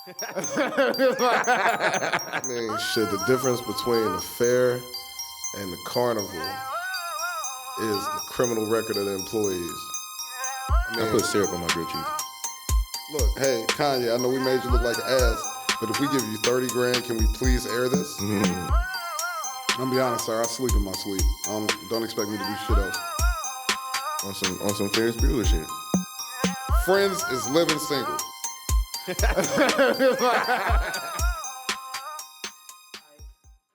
I mean, shit, the difference between the fair and the carnival is the criminal record of the employees. I put syrup on my grilled cheese. Look, hey, Kanye, I know we made you look like an ass, but if we give you 30 grand, can we please air this? Mm-hmm. I'm gonna be honest, sir, I sleep in my sleep. Don't expect me to do shit else. On some Ferris Bueller shit. Friends is living single.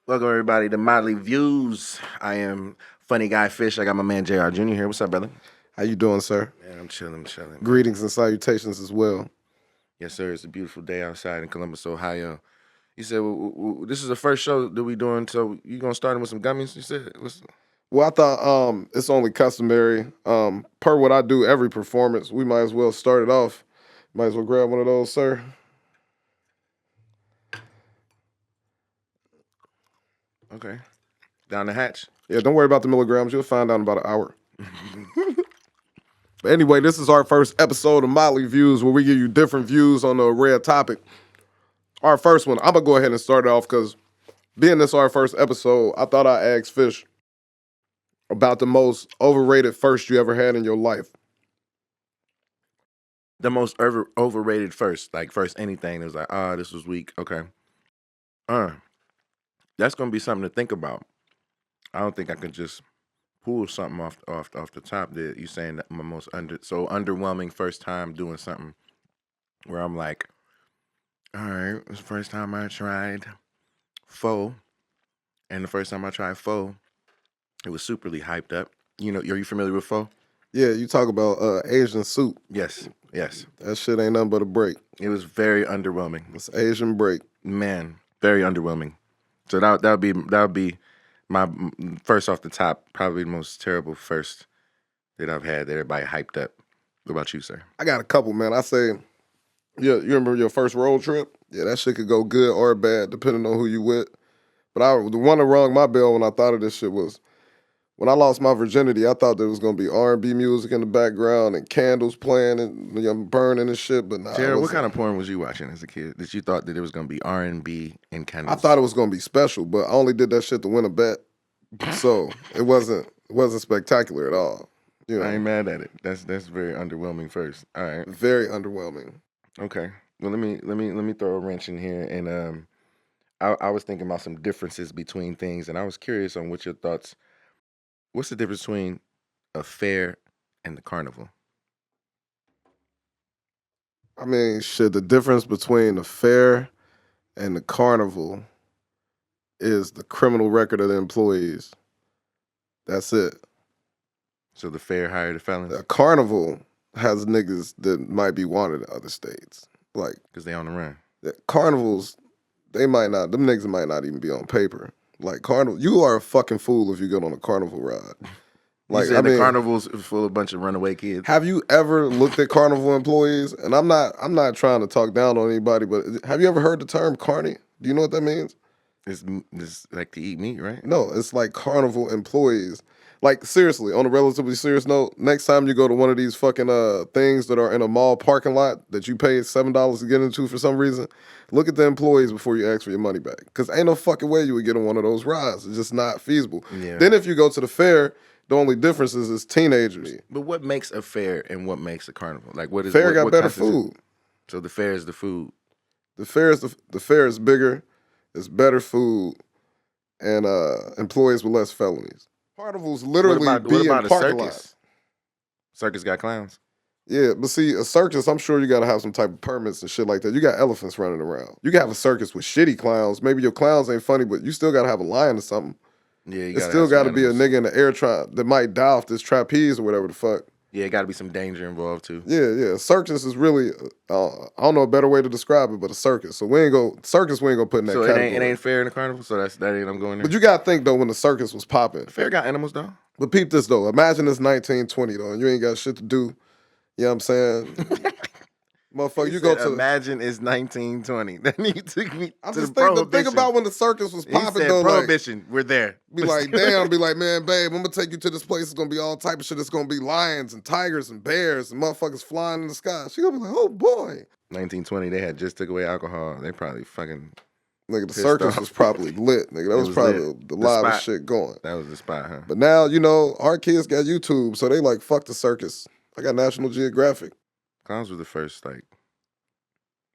Welcome everybody to Motley Views. I am FunnyGuy Fish. I got my man Jr. here. What's up, brother? How you doing, sir? Man, I'm chilling. Greetings and salutations as well. Yes, sir. It's a beautiful day outside in Columbus, Ohio. You said this is the first show that we doing, so you gonna start with some gummies? You said. Well, I thought it's only customary. Per what I do every performance, we might as well start it off. Might as well grab one of those, sir. Okay. Down the hatch. Yeah, don't worry about the milligrams. You'll find out in about an hour. But anyway, this is our first episode of Motley Views, where we give you different views on a rare topic. Our first one, I'm going to go ahead and start it off because being this our first episode, I thought I'd ask Fish about the most overrated first you ever had in your life. The most overrated first, like first anything. It was like, this was weak. Okay. That's going to be something to think about. I don't think I can just pull something off the top that you saying that my most underwhelming first time doing something where I'm like, all right, it was the first time I tried pho. And the first time I tried pho, it was superly hyped up. You know, are you familiar with pho? Yeah, you talk about Asian soup. Yes. That shit ain't nothing but a break. It was very underwhelming. It's Asian break. Man, very underwhelming. So that would be my first off the top, probably the most terrible first that I've had that everybody hyped up. What about you, sir? I got a couple, man. I say, yeah, you remember your first road trip? Yeah, that shit could go good or bad depending on who you with. But the one that rung my bell when I thought of this shit was when I lost my virginity. I thought there was gonna be R&B music in the background and candles playing and burning and shit. But nah. Jared, what kind of porn was you watching as a kid that you thought that it was gonna be R&B and candles? I thought it was gonna be special, but I only did that shit to win a bet, so it wasn't spectacular at all. You know? I ain't mad at it. That's very underwhelming first. All right, very underwhelming. Okay, well let me throw a wrench in here, and I was thinking about some differences between things, and I was curious on what your thoughts. What's the difference between a fair and the carnival? I mean, shit, the difference between the fair and the carnival is the criminal record of the employees. That's it. So the fair hired the felons? The carnival has niggas that might be wanted in other states. Like, because they on the run. The carnivals, them niggas might not even be on paper. Like, carnival, you are a fucking fool if you go on a carnival ride. Like, you said the carnival's full of a bunch of runaway kids. Have you ever looked at carnival employees? And I'm not trying to talk down on anybody, but have you ever heard the term carny? Do you know what that means? It's like to eat meat, right? No, it's like carnival employees. Like, seriously, on a relatively serious note, next time you go to one of these fucking things that are in a mall parking lot that you pay $7 to get into for some reason, look at the employees before you ask for your money back. Because ain't no fucking way you would get on one of those rides. It's just not feasible. Yeah. Then if you go to the fair, the only difference is teenagers. But what makes a fair and what makes a carnival? Like, what is fair got better food. So the fair is the food. The fair is bigger, it's better food, and employees with less felonies. Carnivals literally be in parking lots. Circus got clowns. Yeah, but see, a circus, I'm sure you got to have some type of permits and shit like that. You got elephants running around. You can have a circus with shitty clowns. Maybe your clowns ain't funny, but you still got to have a lion or something. Yeah, it still got to be a nigga in the air that might die off this trapeze or whatever the fuck. Yeah, it got to be some danger involved too. Yeah. Circus is really, I don't know a better way to describe it, but a circus. So we ain't gonna put in that category. So it ain't fair in the carnival. So that ain't I'm going there. But you gotta think though, when the circus was popping, fair got animals though. But peep this though. Imagine it's 1920 though, and you ain't got shit to do. You know what I'm saying? Motherfucker, He you go said, to. imagine it's 1920. Then he took me I to just the prohibition. think about when the circus was He popping said, though. prohibition, we're there. Be like, damn, be like, man, babe, I'm gonna take you to this place. It's gonna be all type of shit. It's gonna be lions and tigers and bears and motherfuckers flying in the sky. She gonna be like, oh boy. 1920, they had just took away alcohol. They probably fucking Nigga, the pissed circus off. was probably lit. Nigga, that was probably the The livest spot. shit going. That was the spot, huh? But now, you know, our kids got YouTube, so they like, fuck the circus. I got National Geographic. Clowns were the first, like,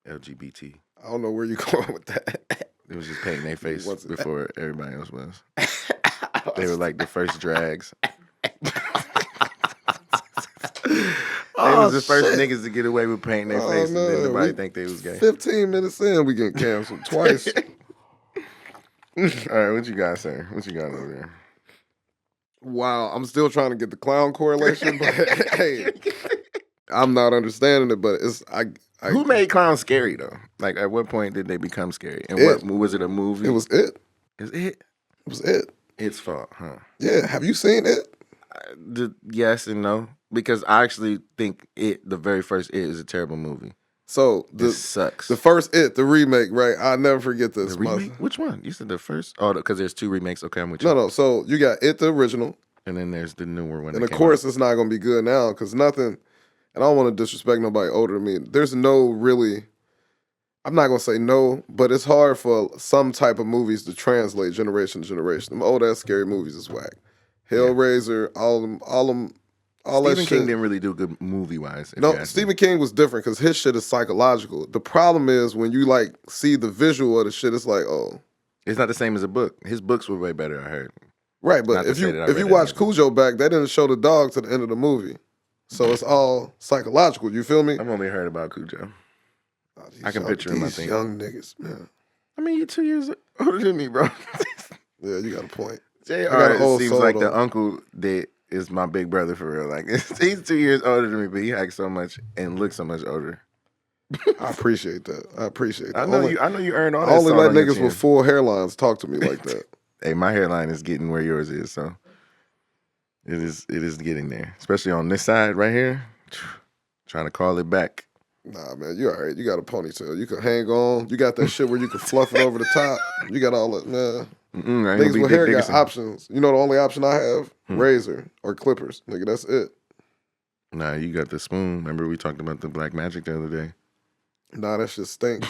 LGBT. I don't know where you going with that. It was just painting their face What's it? before everybody else was. They were like the first drags. They was the first niggas to get away with painting their face, and then nobody think they was gay. 15 minutes in, we get canceled twice. All right, what you got, sir? What you got over there? Wow, I'm still trying to get the clown correlation, but hey, I'm not understanding it. But it's Who made clowns scary though? Like, at what point did they become scary? And It. what was it? A movie? It was it. Is it? It was it. Its fault, huh? Yeah, have you seen it? Yes and no, because I actually think the very first It is a terrible movie. So It sucks. the first It, the remake, right? I'll never forget this. The remake? Which one? You said the first? Oh, because there's two remakes. Okay, I'm with you. No. So you got It, the original, And then there's the newer one. and that of came course out. it's not gonna be good now because nothing. And I don't want to disrespect nobody older than me. There's no really. I'm not gonna say no, but it's hard for some type of movies to translate generation to generation. Them old ass scary movies is whack. Hellraiser, all that Stephen shit. King didn't really do good movie wise. No, Stephen King was different because his shit is psychological. The problem is when you like see the visual of the shit, it's like, oh, It's not the same as a book. His books were way better. I heard. right. Not But to if say you that I if read you any watch of them. Cujo back, they didn't show the dog to the end of the movie, so it's all psychological. You feel me? I've only heard about Cujo. Oh, these I can young- picture him, I these think. young niggas, man. I mean, you're 2 years older than me, bro. Yeah, you got a point. JR got an old seems soul, like though. the uncle that is my big brother for real. Like, he's 2 years older than me, but he acts so much and looks so much older. I appreciate that. I appreciate that. I know you earned all I that. only salt let on your niggas chin. with full hairlines talk to me like that. Hey, my hairline is getting where yours is, so it is getting there. Especially on this side right here. Trying to call it back. Nah, man, you all right. You got a ponytail. You can hang on. You got that shit where you can fluff it over the top. You got all that, man. I ain't gonna Niggas be with Dick hair got Dickerson. options. You know the only option I have? Razor or clippers. Nigga, that's it. Nah, you got the spoon. Remember we talked about the black magic the other day? Nah, that shit stinks.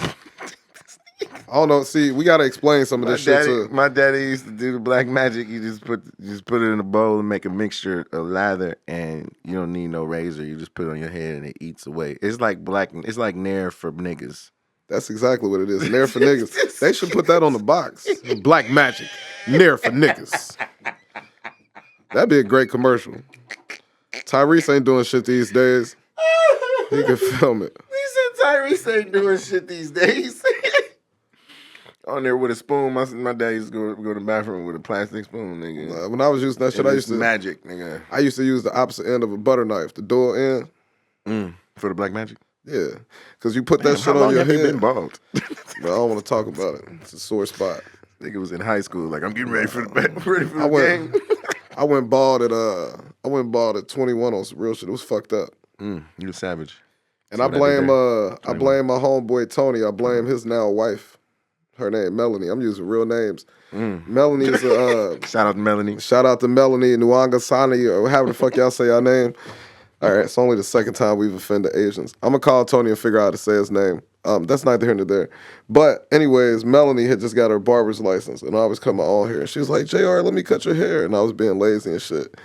I don't know. See, we gotta explain some of this shit too. My daddy used to do the black magic. You just put it in a bowl and make a mixture of lather, and you don't need no razor. You just put it on your head and it eats away. It's like Nair for niggas. That's exactly what it is. Nair for niggas. They should put that on the box. Black magic. Nair for niggas. That'd be a great commercial. Tyrese ain't doing shit these days. He can film it. He said Tyrese ain't doing shit these days. On there with a spoon. My dad used to go to the bathroom with a plastic spoon, nigga. When I was using that shit, I used to magic, nigga. I used to use the opposite end of a butter knife, the dual end. For the black magic. Yeah, because you put that Damn, shit how on long your have you head. been bald? But I don't want to talk about it. It's a sore spot. Nigga was in high school. Like, I'm getting ready for the I game. went, I went bald at 21 on some real shit. It was fucked up. You a savage. And So I what I blame did I blame my homeboy Tony. I blame his now wife. Her name Melanie. I'm using real names. Melanie is Shout out to Melanie. shout out to Melanie Nuanga Sani or however the fuck y'all say our name. All right, it's only the second time we've offended Asians. I'm gonna call Tony and figure out how to say his name. That's neither here nor there. But anyways, Melanie had just got her barber's license, and I was cutting my own hair. She was like, "JR, let me cut your hair," and I was being lazy and shit.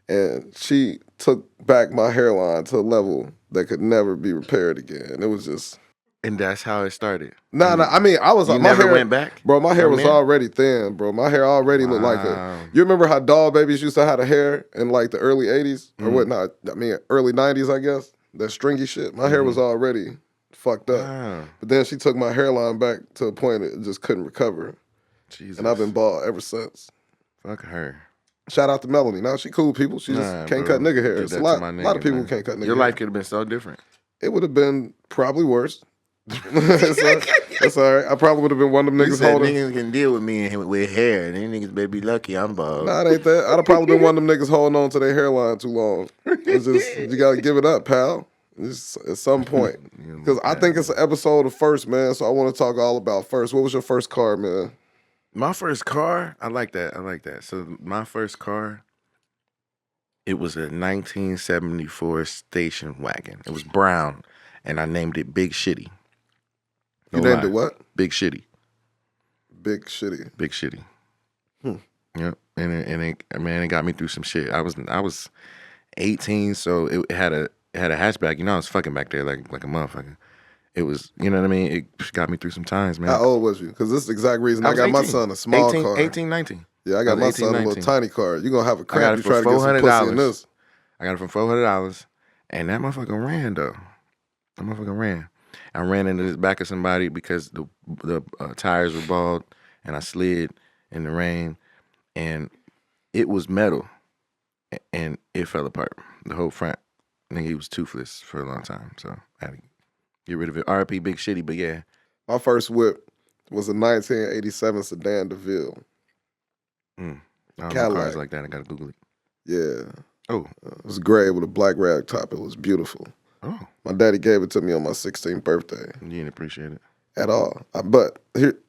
And she took back my hairline to a level that could never be repaired again. It was just. And that's how it started. No. I mean, I was. You my never hair, went back? bro. My hair From was there? already thin, bro. My hair already looked like Wow. You remember how doll babies used to have the hair in like the early '80s or whatnot? I mean, early '90s, I guess. That stringy shit. My hair was already fucked up. Wow. But then she took my hairline back to a point it just couldn't recover, Jesus. and I've been bald ever since. Fuck her. Shout out to Melanie. Now she cool people. She just Nah, can't bro. cut nigga hair. Give It's that a to lot my of nigga, people man. who can't cut nigga Your hair. life could have been so different. It would have been probably worse. That's all right. I probably would have been one of them You niggas said holding. niggas can deal with me and with hair. And these niggas better be lucky I'm bald. Nah, it ain't that. I'd have probably been one of them niggas holding on to their hairline too long. It's just, you gotta give it up, pal. At some point. Because I think it's an episode of First, man, so I want to talk all about First. What was your first car, man? My first car? I like that. So my first car, it was a 1974 station wagon. It was brown, and I named it Big Shitty. You named it what? Big Shitty. Big Shitty. Big Shitty. Yep. And it got me through some shit. I was 18, so it had a hatchback. You know, I was fucking back there like a motherfucker. It was, you know what I mean? It got me through some times, man. How old was you? Because this is the exact reason I got 18. my son a small 18, car. 18, 19. Yeah, I got my 18, son 19. a little tiny car. You're going to have a I got cramp. it You for try to get some pussy in this. I got it for $400, and that motherfucker ran, though. That motherfucker ran. I ran into the back of somebody because the tires were bald, and I slid in the rain, and it was metal, and it fell apart. The whole front. I think he was toothless for a long time, so I had to get rid of it. R.I.P. Big Shitty, but yeah. My first whip was a 1987 sedan DeVille. I don't know Cadillac. cars like that. I gotta Google it. Yeah. Oh. It was gray with a black rag top. It was beautiful. Oh. My daddy gave it to me on my 16th birthday. You didn't appreciate it? At all. But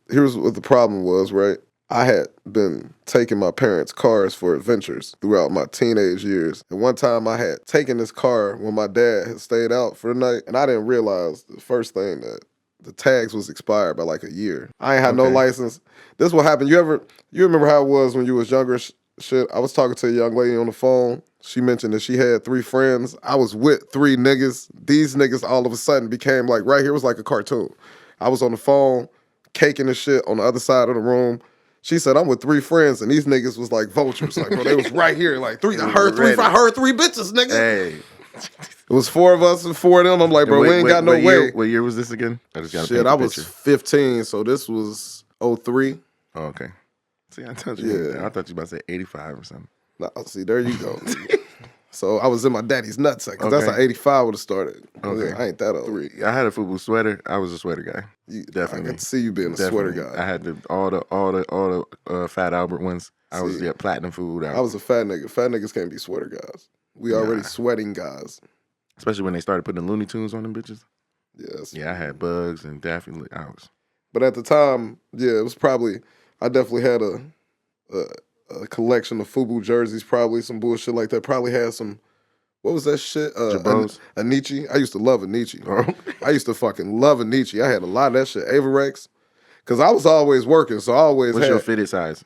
here's what the problem was, right? I had been taking my parents' cars for adventures throughout my teenage years. And one time I had taken this car when my dad had stayed out for the night, and I didn't realize the first thing that the tags was expired by like a year. I ain't had no license. This what happened. You remember how it was when you was younger? Shit, I was talking to a young lady on the phone. She mentioned that she had 3 friends. I was with 3 niggas. These niggas all of a sudden became like, right here was like a cartoon. I was on the phone, caking and shit on the other side of the room. She said, I'm with 3 friends, and these niggas was like vultures. Like, bro, they was right here. Like, 3. I heard 3 bitches, nigga. Hey. It was 4 of us and 4 of them. I'm like, bro, we ain't got no way. What year was this again? I just got Shit, I was 15, so this was 03. Oh, okay. See, I told you. Yeah. I thought you about to say 85 or something. Nah, see, there you go. So I was in my daddy's nutsack, because that's how 85 would have started. Okay. I ain't that old. I had a football sweater. I was a sweater guy. Definitely. I got to see you being a sweater guy. I had all the Fat Albert ones. I was platinum food. I was a fat nigga. Fat niggas can't be sweater guys. We already sweating guys. Especially when they started putting the Looney Tunes on them bitches. Yes. Yeah, I had Bugs and Daffy. But at the time, yeah, it was probably, I definitely had a collection of FUBU jerseys, probably some bullshit like that. Probably had some, what was that shit? Anichi. I used to love Anichi. I used to fucking love Anichi. I had a lot of that shit. Averex. Because I was always working, so I always What's your fitted size?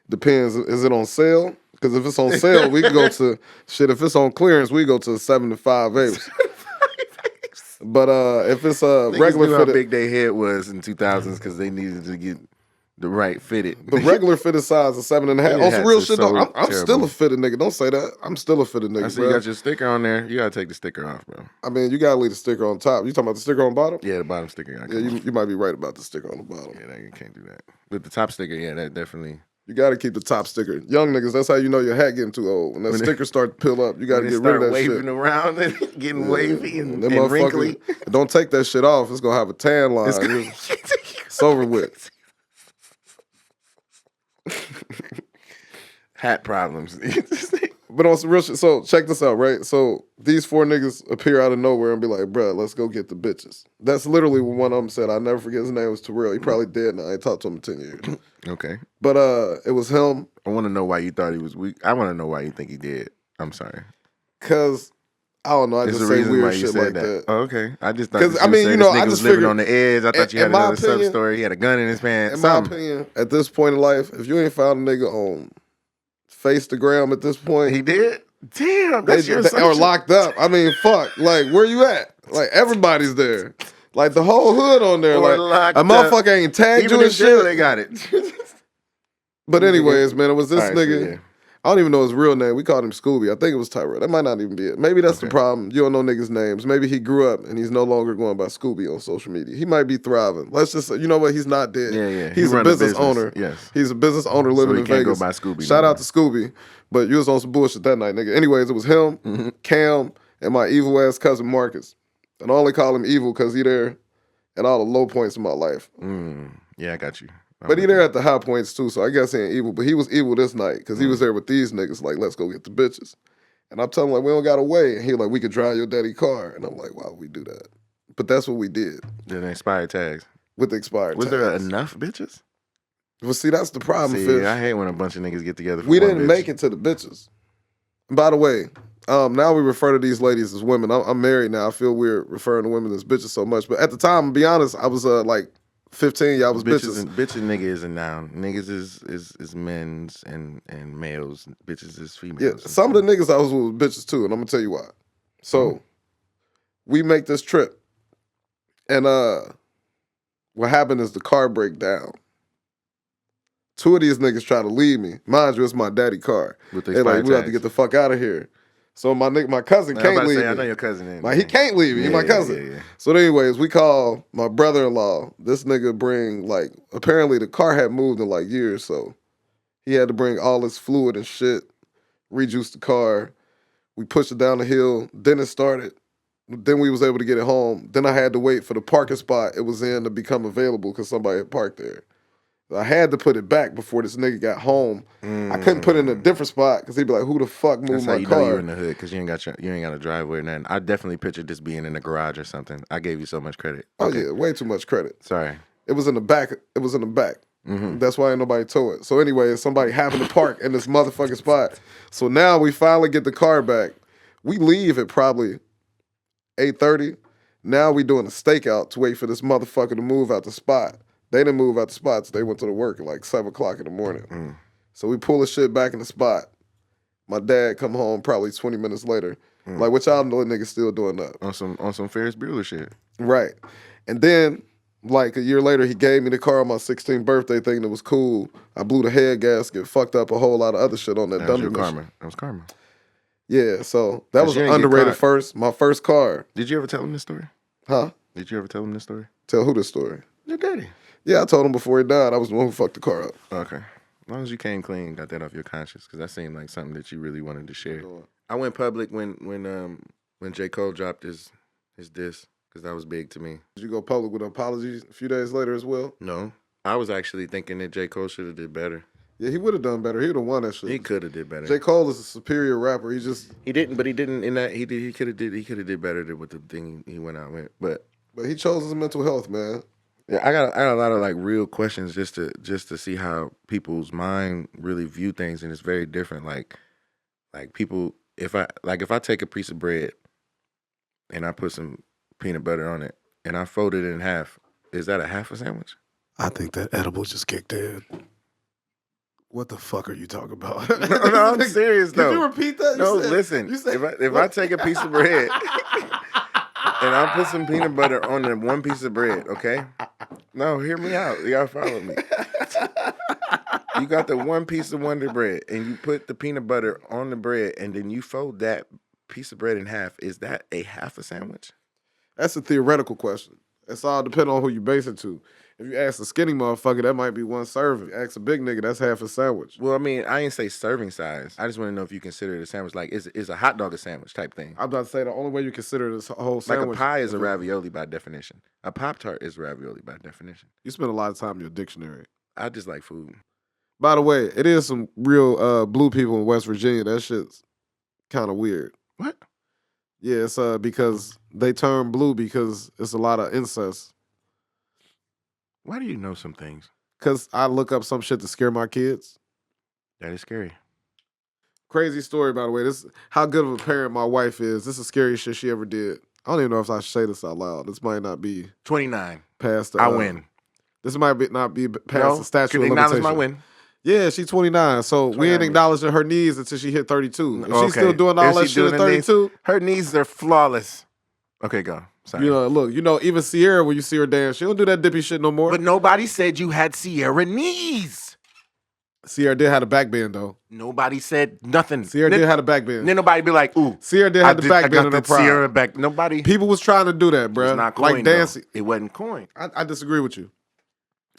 Depends. Is it on sale? Because if it's on sale, we can go to, shit, if it's on clearance, we go to 7 to 5 apes. But if it's regular knew fitted. how big their head was in 2000s because they needed to get the right fitted. The regular fitted size is 7.5. On some real shit, so though, I'm still a fitted nigga. Don't say that. I'm still a fitted nigga, I see bro. you got your sticker on there. You got to take the sticker off, bro. I mean, you got to leave the sticker on top. You talking about the sticker on the bottom? Yeah, the bottom sticker. Yeah, you might be right about the sticker on the bottom. Yeah, you can't do that. With the top sticker, yeah, that definitely. You got to keep the top sticker. Young niggas, that's how you know your hat getting too old. When that sticker start to peel up, you got to get rid of that shit. Waving around and getting wavy and wrinkly. Don't take that shit off. It's going to have a tan line. It's over with. Hat problems. But on some real shit, so check this out, right? So these 4 niggas appear out of nowhere and be like, bruh, let's go get the bitches. That's literally what one of them said. I never forget, his name was Terrell. He probably dead now. I ain't talked to him in 10 years. Okay. But it was him. I want to know why you thought he was weak. I want to know why you think he did. I'm sorry. Because, I don't know, I just say weird shit like that. Oh, okay. I just thought I mean, you know, I just living figured, on the edge. I thought you had another sub story. He had a gun in his pants. In my opinion, at this point in life, if you ain't found a nigga on Facegram at this point. He did? Damn, that's your assumption. Or locked up. I mean, fuck. Like, where you at? Like, everybody's there. Like, the whole hood on there. Or like, a motherfucker ain't tagged you and shit. They got it. But anyways, man, it was this nigga. So, yeah. I don't even know his real name. We called him Scooby. I think it was Tyrell. That might not even be it. Maybe that's the problem. You don't know niggas' names. Maybe he grew up and he's no longer going by Scooby on social media. He might be thriving. Let's just say, you know what? He's not dead. Yeah. He's a business owner. Yes. He's a business owner living in Vegas. So he can't go by Scooby. Shout out to Scooby. But you was on some bullshit that night, nigga. Anyways, it was him, Cam, and my evil ass cousin Marcus. And I only call him evil because he there at all the low points in my life. Yeah, I got you. But he there at the high points too, so I guess he ain't evil. But he was evil this night because he was there with these niggas like, let's go get the bitches. And I'm telling him, like, we don't got to wait. And he like, we could drive your daddy car. And I'm like, why would we do that? But that's what we did. The expired tags. With the expired Was tags. there enough bitches? Well, see, that's the problem, Fish. I hate when a bunch of niggas get together for We one didn't bitch. make it to the bitches. By the way, now we refer to these ladies as women. I'm married now. I feel weird referring to women as bitches so much. But at the time, to be honest, I was like 15. Y'all was bitches. Bitch and nigga is a noun. Niggas is men's and males. Bitches is females. Yeah, some of the niggas I was with bitches too, and I'm gonna tell you why. So we make this trip, and what happened is the car break down. Two of these niggas try to leave me. Mind you, it's my daddy car. They like, we have to get the fuck out of here. So my cousin can't leave me. I know your cousin ain't. Like, he can't leave me. He's my cousin. Yeah. So anyways, we call my brother-in-law. This nigga bring, like, apparently the car had moved in like years, so he had to bring all his fluid and shit, rejuice the car. We pushed it down the hill. Then it started. Then we was able to get it home. Then I had to wait for the parking spot it was in to become available because somebody had parked there. I had to put it back before this nigga got home. I couldn't put it in a different spot because he'd be like, "Who the fuck moved my car?" That's how you know you in the hood because you ain't got a driveway or nothing. I definitely pictured this being in the garage or something. I gave you so much credit. Okay. Oh yeah, way too much credit. Sorry. It was in the back. Mm-hmm. That's why ain't nobody tow it. So anyway, somebody happened to park in this motherfucking spot. So now we finally get the car back. We leave at probably 8:30. Now we doing a stakeout to wait for this motherfucker to move out the spot. They didn't move out the spot, so they went to the work at like 7 o'clock in the morning. So we pull the shit back in the spot. My dad come home probably 20 minutes later. Like, what y'all know niggas still doing that? On some Ferris Bueller shit. Right. And then, like, a year later, he gave me the car on my 16th birthday thinking it was cool. I blew the head gasket, fucked up a whole lot of other shit on that dummy karma. That was karma. Yeah, so that was underrated first. My first car. Did you ever tell him this story? Huh? Did you ever tell him this story? Tell who this story? Your daddy. Yeah, I told him before he died I was the one who fucked the car up. Okay. As long as you came clean, got that off your conscience, because that seemed like something that you really wanted to share. I went public when J. Cole dropped his diss, because that was big to me. Did you go public with apologies a few days later as well? No. I was actually thinking that J. Cole should have did better. Yeah, he would have done better. He would have won that shit. He could have did better. J. Cole is a superior rapper. He didn't in that he could have did better than with the thing he went out with. But he chose his mental health, man. Yeah, I got a lot of like real questions just to see how people's mind really view things, and it's very different. Like people, if I take a piece of bread and I put some peanut butter on it and I fold it in half, is that a half a sandwich? I think that edible just kicked in. What the fuck are you talking about? No, I'm serious though. Did you repeat that? Listen. If I take a piece of bread and I put some peanut butter on the one piece of bread, okay? No, hear me out. You gotta follow me. You got the one piece of Wonder Bread and you put the peanut butter on the bread and then you fold that piece of bread in half. Is that a half a sandwich? That's a theoretical question. It's all depending on who you base it to. If you ask a skinny motherfucker, that might be one serving. If you ask a big nigga, that's half a sandwich. Well, I mean, I ain't say serving size. I just want to know if you consider it a sandwich. Like, is a hot dog a sandwich type thing? I'm about to say the only way you consider this whole sandwich. Like a pie is a ravioli by definition. A Pop-Tart is ravioli by definition. You spend a lot of time in your dictionary. I just like food. By the way, it is some real blue people in West Virginia. That shit's kind of weird. What? Yeah, it's because they turn blue because it's a lot of incest. Why do you know some things? Because I look up some shit to scare my kids. That is scary. Crazy story, by the way. This how good of a parent my wife is. This is the scariest shit she ever did. I don't even know if I should say this out loud. This might not be 29. Past. I win. This might not be past the statute of limitation. Acknowledge my win. Yeah, she's 29. So we ain't acknowledging her needs until she hit 32. If she's still doing all that shit at 32, her needs are flawless. Okay, go. Sorry. Look, even Sierra, when you see her dance, she don't do that dippy shit no more. But nobody said you had Sierra knees. Sierra did have a back bend, though. Nobody said nothing. Sierra did have a back bend. Then nobody be like, ooh. Sierra did have the back bend in her pride. Sierra back. Nobody. People was trying to do that, bro. It's not coin, like dancing. It wasn't coin. I disagree with you.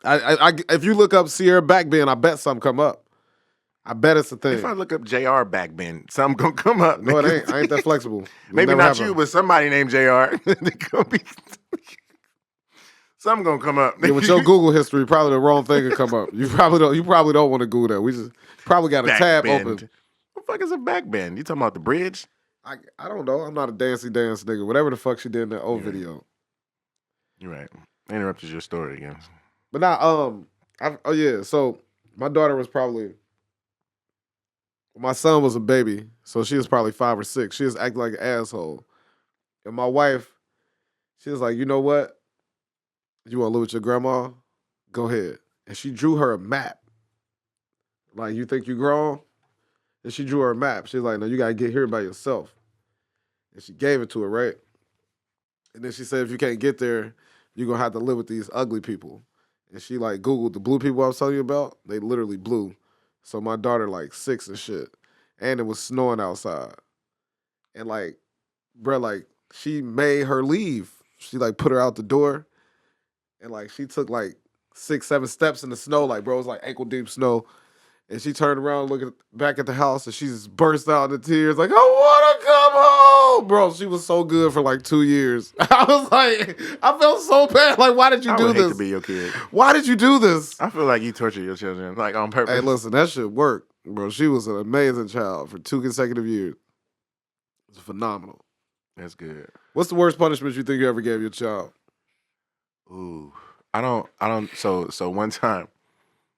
If you look up Sierra back bend, I bet something come up. I bet it's a thing. If I look up JR back bend, something gonna come up. No, it ain't. I ain't that flexible. Maybe not you, but somebody named JR. Something gonna come up. Yeah, with your Google history, probably the wrong thing could come up. You probably don't want to Google that. We just probably got a tab open. the fuck is a backbend? You talking about the bridge? I don't know. I'm not a dancey dance nigga. Whatever the fuck she did in that old video. You're right. I interrupted your story again. But now, so my daughter was probably, my son was a baby, so she was probably 5 or 6. She was acting like an asshole. And my wife, she was like, you know what? You want to live with your grandma? Go ahead. And she drew her a map. Like, you think you grown? And she drew her a map. She's like, no, you got to get here by yourself. And she gave it to her, right? And then she said, if you can't get there, you're going to have to live with these ugly people. And she, like, Googled the blue people I was telling you about. They literally blue. So my daughter, like, 6 and shit. And it was snowing outside. And, like, bruh, like, she made her leave. She, like, put her out the door. And, like, she took, like, 6, 7 steps in the snow. Like, bro, it was, like, ankle-deep snow. And she turned around, looking back at the house, and she just burst out into tears, like, I want to come home. Bro, she was so good for, like, 2 years. I was like, I felt so bad. Like, why did you do would this? hate to be your kid. Why did you do this? I feel like you torture your children, like, on purpose. Hey, listen, that shit worked, bro. She was an amazing child for 2 consecutive years. It's phenomenal. That's good. What's the worst punishment you think you ever gave your child? Ooh, I don't. So one time,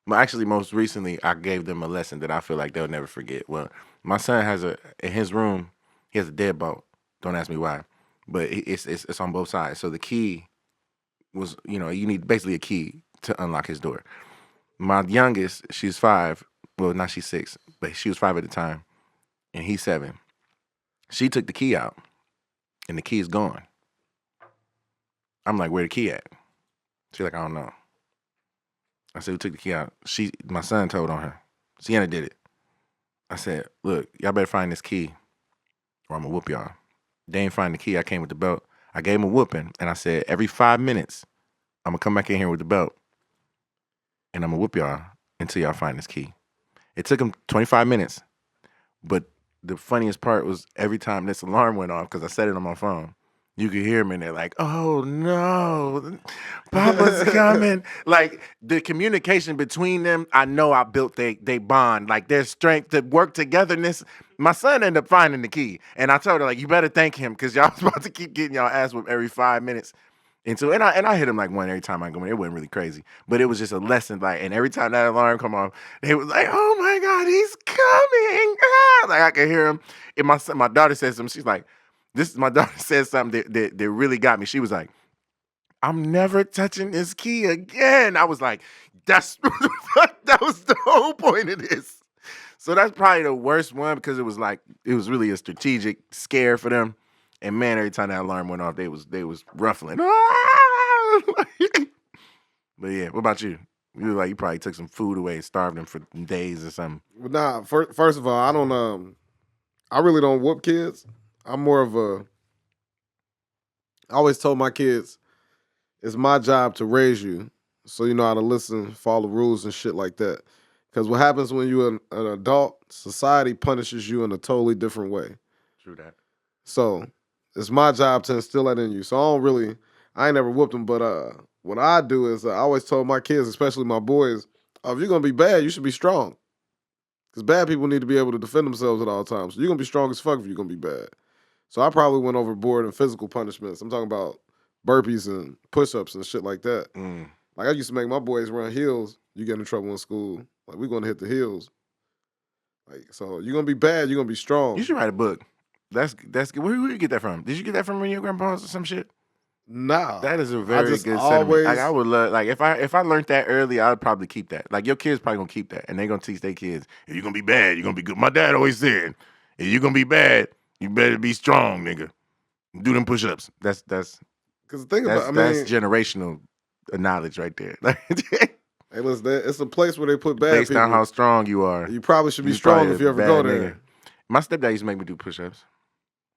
well, actually, most recently, I gave them a lesson that I feel like they'll never forget. Well, my son has in his room, he has a deadbolt. Don't ask me why, but it's on both sides. So the key was, you need basically a key to unlock his door. My youngest, she's 5. Well, now she's 6, but she was 5 at the time, and he's 7. She took the key out, and the key is gone. I'm like, where the key at? She's like, I don't know. I said, who took the key out? My son told on her. Sienna did it. I said, look, y'all better find this key or I'm going to whoop y'all. They ain't find the key. I came with the belt. I gave him a whooping, and I said, every 5 minutes, I'm going to come back in here with the belt, and I'm going to whoop y'all until y'all find this key. It took him 25 minutes, but the funniest part was every time this alarm went off, because I set it on my phone, you could hear them and they're like, oh no, Papa's coming. Like, the communication between them, I know I built they bond, like their strength, the work togetherness. My son ended up finding the key. And I told her, like, you better thank him, because y'all was about to keep getting y'all ass whooped every 5 minutes. And so, and I hit him like one every time I go in. It wasn't really crazy, but it was just a lesson. Like, and every time that alarm come off, they was like, oh my God, he's coming. Ah! Like, I could hear him. And my daughter said something. She's like, my daughter said something that really got me. She was like, I'm never touching this key again. I was like, that was the whole point of this. So that's probably the worst one, because it was really a strategic scare for them. And man, every time that alarm went off, they was ruffling. But yeah, what about you? You probably took some food away and starved them for days or something. Well, nah, first of all, I really don't whoop kids. I'm more of I always told my kids, it's my job to raise you, so you know how to listen, follow rules and shit like that. Because what happens when you're an adult, society punishes you in a totally different way. True that. So it's my job to instill that in you. So I ain't never whooped them, but what I do is I always told my kids, especially my boys, if you're going to be bad, you should be strong. Because bad people need to be able to defend themselves at all times. So you're going to be strong as fuck if you're going to be bad. So I probably went overboard in physical punishments. I'm talking about burpees and push-ups and shit like that. Mm. Like, I used to make my boys run hills. You get in trouble in school. Like, we're going to hit the hills. Like, so you're going to be bad, you're going to be strong. You should write a book. That's good. Where you get that from? Did you get that from your grandpa's or some shit? Nah. That is a very good sentiment. Like, I would love, like, if I learned that early, I would probably keep that. Like, your kids probably gonna keep that, and they gonna teach their kids, if you're gonna be bad, you're gonna be good. My dad always said, if you're gonna be bad, you better be strong, nigga. Do them push-ups. That's because the thing about, that's generational knowledge right there. Hey, listen, it's a place where they put bad based people. on how strong you are. You probably should be strong if you ever go there. Nigga. My stepdad used to make me do push-ups.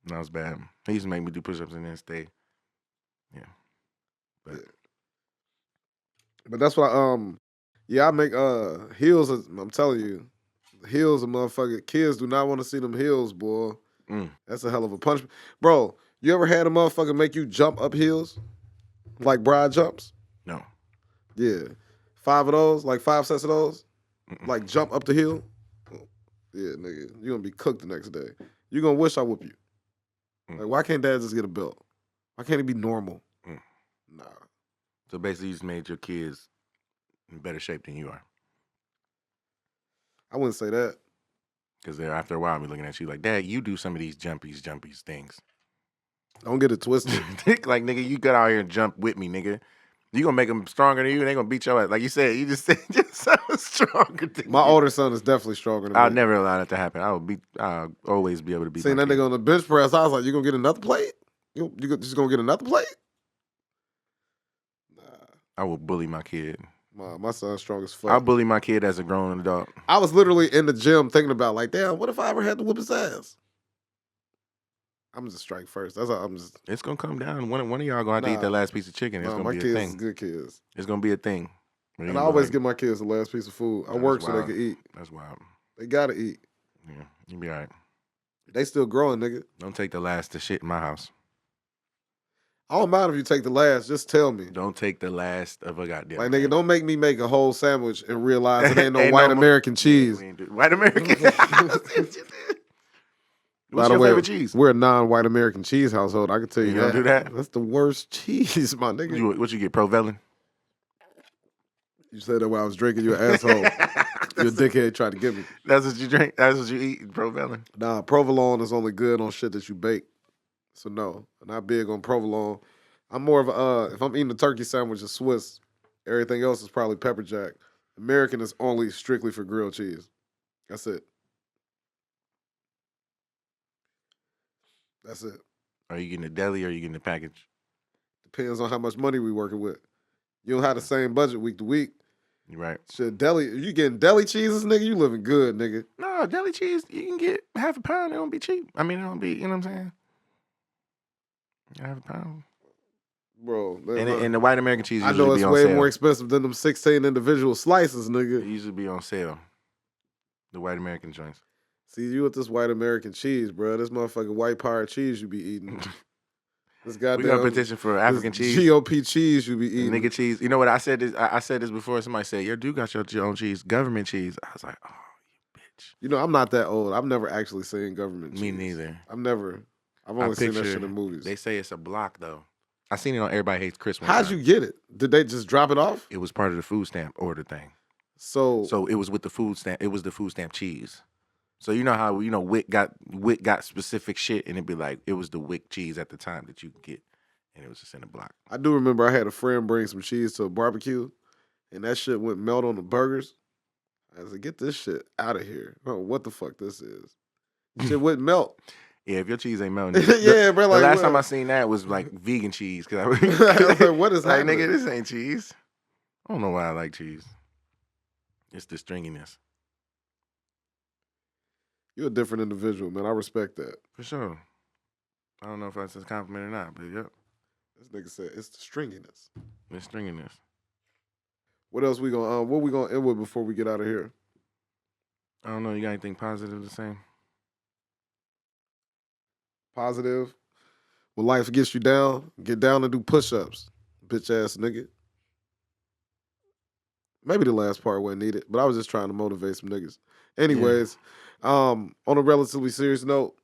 And that was bad. He used to make me do push-ups and then stay. Yeah. But that's what I make heels. I'm telling you, heels of motherfucking kids do not want to see them heels, boy. That's a hell of a punishment. Bro, you ever had a motherfucker make you jump up hills? Like broad jumps? No. Yeah. 5 of those, like 5 sets of those? Like jump up the hill? Yeah, nigga. You're gonna be cooked the next day. You're gonna wish I whoop you. Like, why can't dad just get a belt? Why can't he be normal? Nah. So basically, you just made your kids in better shape than you are. I wouldn't say that. Because after a while, I'll be looking at you like, Dad, you do some of these jumpies things. Don't get it twisted. Like, nigga, you got out here and jump with me, nigga. You gonna make them stronger than you, and they gonna beat your ass. Like you said, you just said stronger than My you. older son is definitely stronger than me. I'll never allow that to happen. I'll always be able to beat Seeing my that kid. nigga on the bench press, I was like, you gonna get another plate? You just gonna get another plate? Nah. I will bully my kid. My son's strong as fuck. I'll bully my kid as a grown adult. I was literally in the gym thinking about, like, damn, what if I ever had to whoop his ass? I'm just strike first. That's all. It's gonna come down. One of y'all gonna have to eat that last piece of chicken. It's gonna be a thing. My kids is good kids. It's gonna be a thing. And I always give my kids the last piece of food. I work so they can eat. That's wild. They gotta eat. Yeah, you be all right. They still growing, nigga. Don't take the last to shit in my house. I don't mind if you take the last. Just tell me. Don't take the last of a goddamn. Like, nigga, don't make me make a whole sandwich and realize it ain't no white American cheese. White American. What's your favorite cheese? We're a non-white American cheese household. I can tell you that. Don't do that? That's the worst cheese, my nigga. What you get, Provolone? You said that while I was drinking. You an asshole. You a dickhead tried to get me. That's what you drink? That's what you eat, Provolone? Nah, provolone is only good on shit that you bake. So no, I'm not big on provolone. I'm more of a, if I'm eating a turkey sandwich, it's Swiss. Everything else is probably pepper jack. American is only strictly for grilled cheese. That's it. That's it. Are you getting a deli or are you getting a package? Depends on how much money we working with. You don't have the same budget week to week. You're right. Shit, deli, you getting deli cheeses, nigga? You living good, nigga. No, deli cheese, you can get half a pound. It don't be cheap. I mean, it don't be, you know what I'm saying? Half a pound. Bro. And the white American cheese I usually know be it's on way sale. more expensive than them 16 individual slices, nigga. It usually be on sale. The white American joints. See, you with this white American cheese, bro. This motherfucking white pirate cheese you be eating. This goddamn. We got a petition for African cheese. GOP cheese you be eating. Nigga cheese. You know what? I said this before. Somebody said, "Your dude got your own cheese, government cheese." I was like, "Oh, you bitch." You know, I'm not that old. I've never actually seen government cheese. Me neither. I've only seen that shit in movies. They say it's a block though. I seen it on Everybody Hates Christmas. How'd you get it? Did they just drop it off? It was part of the food stamp order thing. So it was with the food stamp. It was the food stamp cheese. So you know how WIC got specific shit, and it'd be like it was the WIC cheese at the time that you could get, and it was just in a block. I do remember I had a friend bring some cheese to a barbecue, and that shit went melt on the burgers. I was like, get this shit out of here. I don't know what the fuck this is. Shit wouldn't melt. Yeah, if your cheese ain't melting. Yeah, bro. Like, the last time I seen that was like vegan cheese. Cause I was like, what is like, happening? nigga, this ain't cheese. I don't know why I like cheese. It's the stringiness. You're a different individual, man. I respect that. For sure. I don't know if that's a compliment or not, but yep. This nigga said it's the stringiness. The stringiness. What else we gonna end with before we get out of here? I don't know. You got anything positive to say? Positive. When life gets you down, get down and do push-ups. Bitch ass nigga. Maybe the last part wasn't needed, but I was just trying to motivate some niggas. Anyways, on a relatively serious note,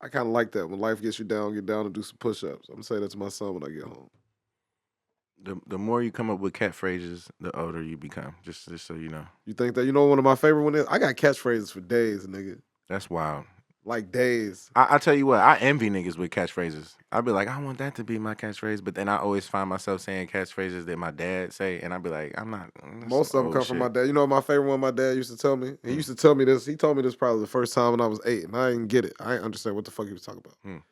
I kind of like that. When life gets you down, get down and do some push-ups. I'm going to say that to my son when I get home. The more you come up with catchphrases, the older you become. Just so you know. You think that? You know one of my favorite ones is? I got catchphrases for days, nigga. That's wild. Like days. I tell you what, I envy niggas with catchphrases. I'd be like, I want that to be my catchphrase, but then I always find myself saying catchphrases that my dad say, and I'd be like, I'm not. Most of them come from my dad. You know what my favorite one my dad used to tell me? He used to tell me this. He told me this probably the first time when I was 8, and I didn't get it. I didn't understand what the fuck he was talking about.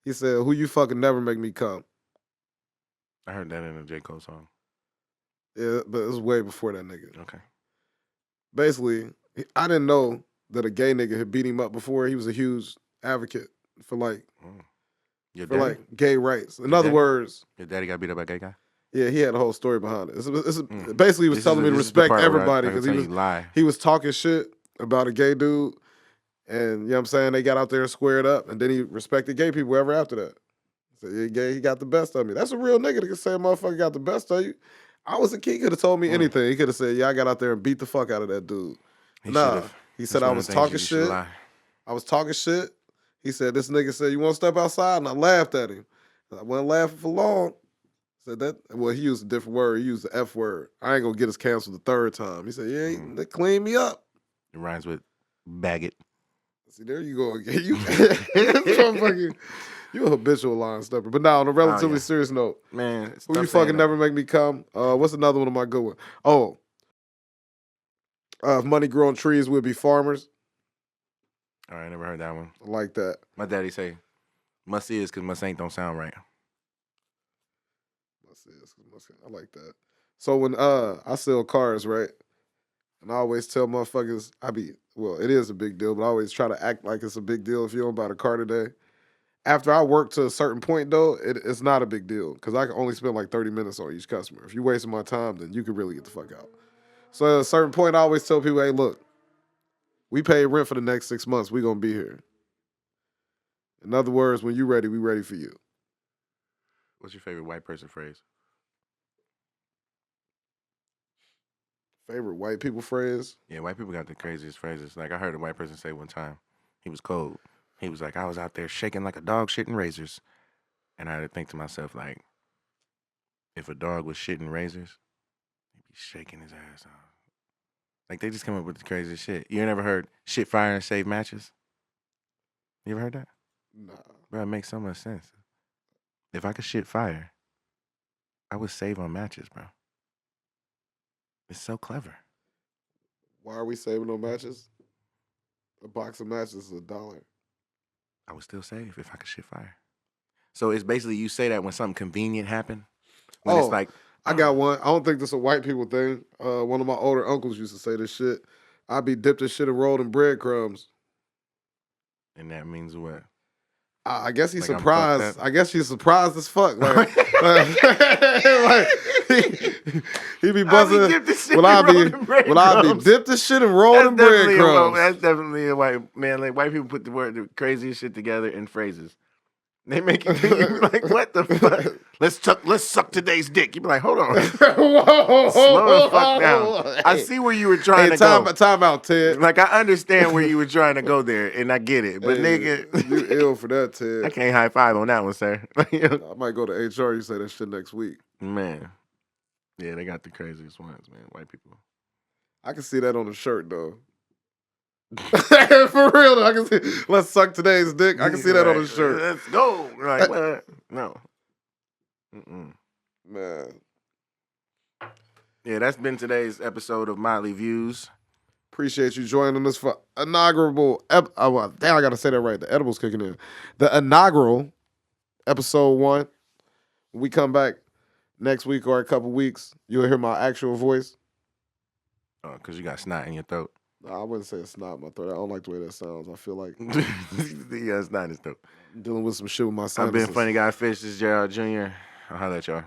He said, who you fucking never make me come. I heard that in a J. Cole song. Yeah, but it was way before that nigga. Okay. Basically, I didn't know that a gay nigga had beat him up before. He was a huge advocate for gay rights. In other words, your daddy got beat up by a gay guy? Yeah, he had a whole story behind it. Basically, he was telling me to respect everybody because he was talking shit about a gay dude, and you know what I'm saying, they got out there and squared up, and then he respected gay people ever after that. So yeah, gay, he got the best of me. That's a real nigga that can say a motherfucker got the best of you. I was a kid, he could have told me anything. He could have said, yeah, I got out there and beat the fuck out of that dude. He said I was talking shit. I was talking shit. He said, this nigga said, you want to step outside? And I laughed at him. I wasn't laughing for long. Said that, well, he used a different word. He used the F word. I ain't going to get us canceled the third time. He said, yeah, they clean me up. It rhymes with baggot. See, there you go again. You a habitual line stepper. But now, on a relatively serious note, man, who you fucking never make me come? What's another one of my good ones? Oh, if money grew on trees, we'd be farmers. All right, I never heard that one. I like that. My daddy say, must is because must ain't don't sound right. Must is because must ain't. I like that. So when I sell cars, right? And I always tell motherfuckers, it is a big deal, but I always try to act like it's a big deal if you don't buy a car today. After I work to a certain point, though, it's not a big deal because I can only spend like 30 minutes on each customer. If you're wasting my time, then you can really get the fuck out. So at a certain point, I always tell people, hey, look, we pay rent for the next 6 months. We're going to be here. In other words, when you're ready, we ready for you. What's your favorite white person phrase? Favorite white people phrase? Yeah, white people got the craziest phrases. Like I heard a white person say one time, he was cold. He was like, I was out there shaking like a dog shitting razors. And I had to think to myself, like, if a dog was shitting razors, he'd be shaking his ass off. Like, they just come up with the craziest shit. You never heard shit fire and save matches? You ever heard that? Nah. Bro, it makes so much sense. If I could shit fire, I would save on matches, bro. It's so clever. Why are we saving on matches? A box of matches is $1. I would still save if I could shit fire. So it's basically you say that when something convenient happened. When it's like, I got one. I don't think this is a white people thing. One of my older uncles used to say this shit. I'd be dipped in shit and rolled in breadcrumbs. And that means what? I guess he's like surprised. I guess he's surprised as fuck. Like, he be buzzing. Will I be dipped in shit and rolled in breadcrumbs? That's definitely a white man. Like white people put the craziest shit together in phrases. They make you think like, what the fuck? Let's suck today's dick. You be like, hold on. Whoa, slow the fuck down. I see where you were trying to go. Time out, Ted. Like I understand where you were trying to go there, and I get it. But nigga, you ill for that, Ted. I can't high five on that one, sir. I might go to HR. You say that shit next week. Man, yeah, they got the craziest ones, man. White people. I can see that on the shirt though. For real though, I can see. Let's suck today's dick. I can see that on the shirt. Let's go. Like what? No. Man. Yeah, that's been today's episode of Motley Views. Appreciate you joining us for inaugural. Damn, I gotta say that right. The edible's kicking in. The inaugural episode 1. When we come back next week or a couple weeks, you'll hear my actual voice. Oh, because you got snot in your throat. I wouldn't say it's snot in my throat. I don't like the way that sounds. I feel like yeah, it's not in his throat. Dealing with some shit with my sinuses. I've been Funny Guy Fish. This is Gerald Junior. I'll holler at y'all.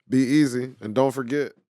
Be easy and don't forget.